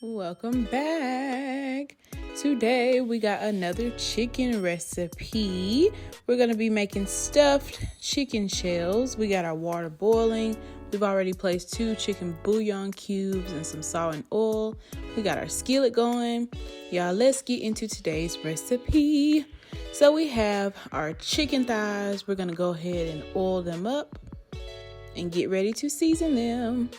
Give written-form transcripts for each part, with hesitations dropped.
Welcome back. Today we got another chicken recipe. We're going to be making stuffed chicken shells. We got our water boiling. We've already placed 2 chicken bouillon cubes and some salt and oil. We got our skillet going. Y'all, let's get into today's recipe. So we have our chicken thighs. We're going to go ahead and oil them up and get ready to season them.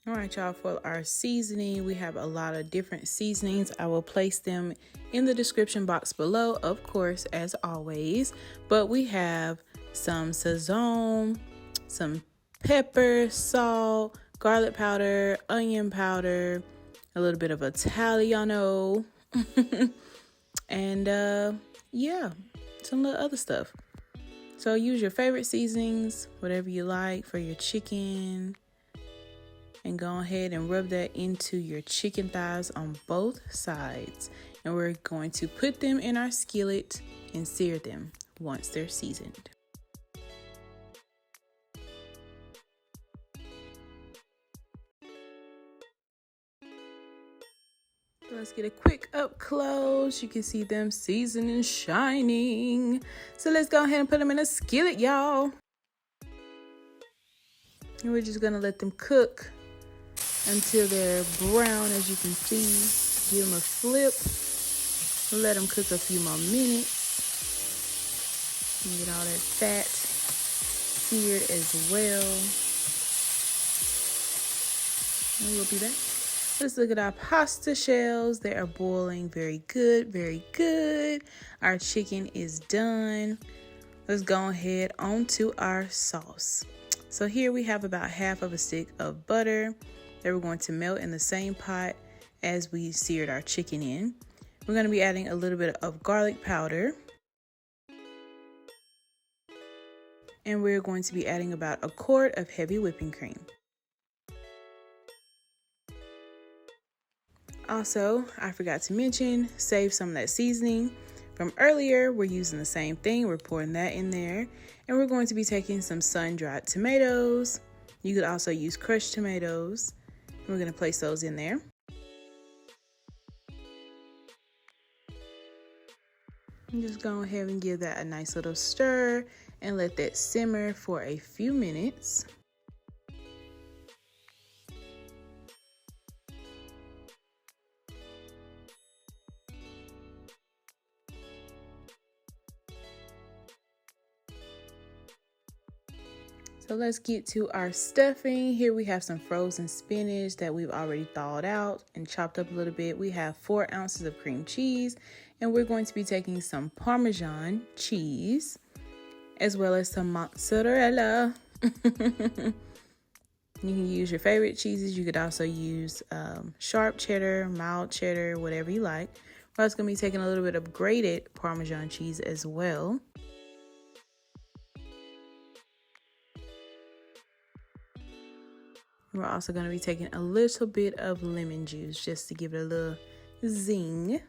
All right, y'all, for our seasoning, we have a lot of different seasonings. I will place them in the description box below, of course, as always. But we have some Sazon, some pepper, salt, garlic powder, onion powder, a little bit of Italiano, and yeah, some little other stuff. So use your favorite seasonings, whatever you like for your chicken. And go ahead and rub that into your chicken thighs on both sides. And we're going to put them in our skillet and sear them once they're seasoned. So let's get a quick up close. You can see them seasoned and shining. So let's go ahead and put them in a skillet, y'all. And we're just gonna let them cook until they're brown, as you can see. Give them a flip. Let them cook a few more minutes. Get all that fat seared as well. And we'll be back. Let's look at our pasta shells. They are boiling very good, very good. Our chicken is done. Let's go ahead onto our sauce. So here we have about half of a stick of butter that we're going to melt in the same pot as we seared our chicken in. We're going to be adding a little bit of garlic powder. And we're going to be adding about a quart of heavy whipping cream. Also, I forgot to mention, save some of that seasoning from earlier. We're using the same thing. We're pouring that in there. And we're going to be taking some sun-dried tomatoes. You could also use crushed tomatoes. We're going to place those in there. And just go ahead and give that a nice little stir and let that simmer for a few minutes. So let's get to our stuffing. Here we have some frozen spinach that we've already thawed out and chopped up a little bit. We have 4 ounces of cream cheese, and we're going to be taking some Parmesan cheese, as well as some Mozzarella. You can use your favorite cheeses. You could also use sharp cheddar, mild cheddar, whatever you like. We're also going to be taking a little bit of grated Parmesan cheese as well. We're also going to be taking a little bit of lemon juice just to give it a little zing.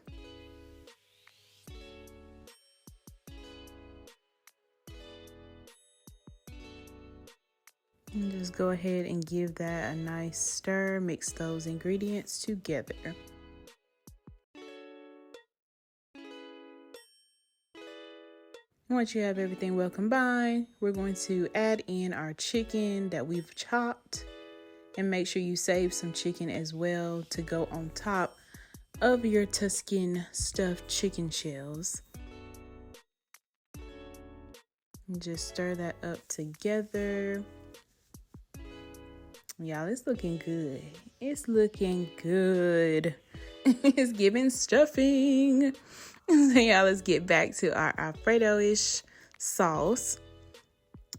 And just go ahead and give that a nice stir. Mix those ingredients together. Once you have everything well combined, we're going to add in our chicken that we've chopped. And make sure you save some chicken as well to go on top of your Tuscan stuffed chicken shells. And just stir that up together. Y'all, it's looking good. It's looking good. It's giving stuffing. So y'all, let's get back to our alfredo-ish sauce.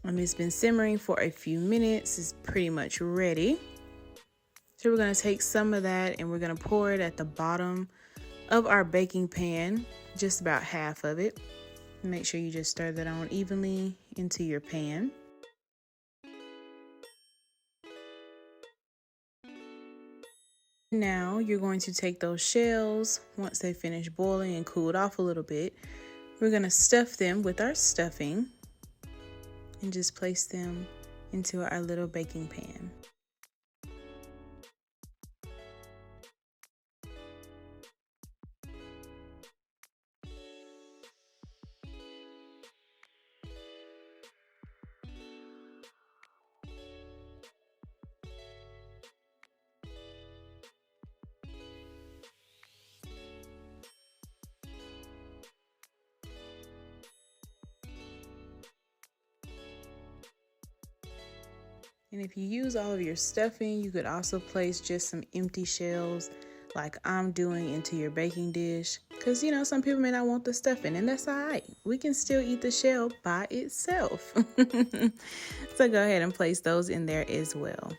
It's been simmering for a few minutes. It's pretty much ready. So we're going to take some of that and we're going to pour it at the bottom of our baking pan, just about half of it. Make sure you just stir that on evenly into your pan. Now you're going to take those shells, once they finish boiling and cooled off a little bit, we're going to stuff them with our stuffing and just place them into our little baking pan. And if you use all of your stuffing, you could also place just some empty shells like I'm doing into your baking dish. Because, you know, some people may not want the stuffing, and that's all right. We can still eat the shell by itself. So go ahead and place those in there as well.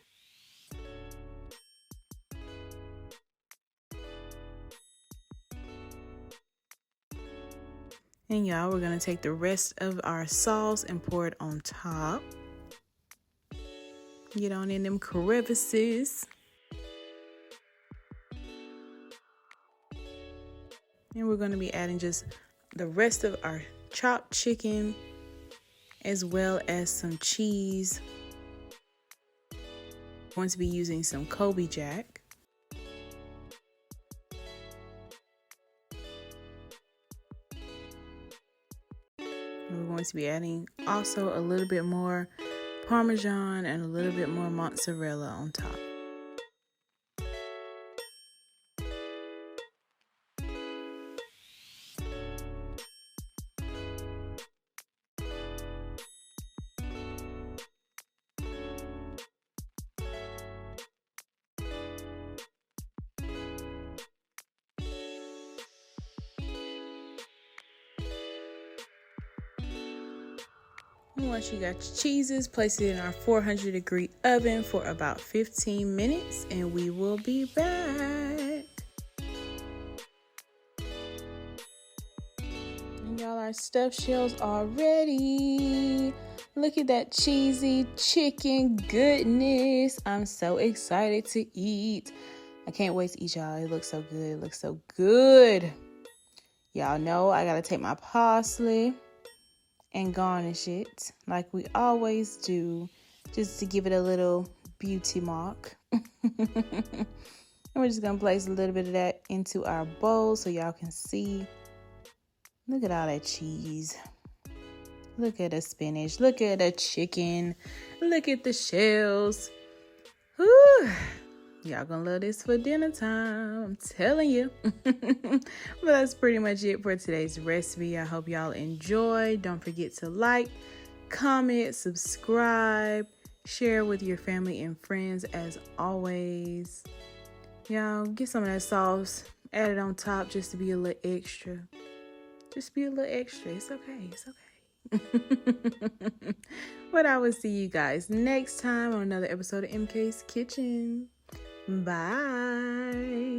And y'all, we're going to take the rest of our sauce and pour it on top. Get on in them crevices. And we're going to be adding just the rest of our chopped chicken as well as some cheese. I'm going to be using some Colby Jack. And we're going to be adding also a little bit more Parmesan and a little bit more mozzarella on top. And once you got your cheeses, place it in our 400-degree oven for about 15 minutes and we will be back. And y'all, our stuffed shells are ready. Look at that cheesy chicken goodness. I'm so excited to eat. I can't wait to eat, y'all. It looks so good. It looks so good. Y'all know I gotta take my parsley and garnish it like we always do, just to give it a little beauty mark. And we're just gonna place a little bit of that into our bowl so y'all can see. Look at all that cheese. Look at the spinach. Look at the chicken. Look at the shells. Whew. Y'all gonna love this for dinner time, I'm telling you. But that's pretty much it for today's recipe. I hope y'all enjoy. Don't forget to like, comment, subscribe, share with your family and friends as always. Y'all get some of that sauce, add it on top just to be a little extra. Just be a little extra. It's okay. It's okay. But I will see you guys next time on another episode of MK's Kitchen. Bye.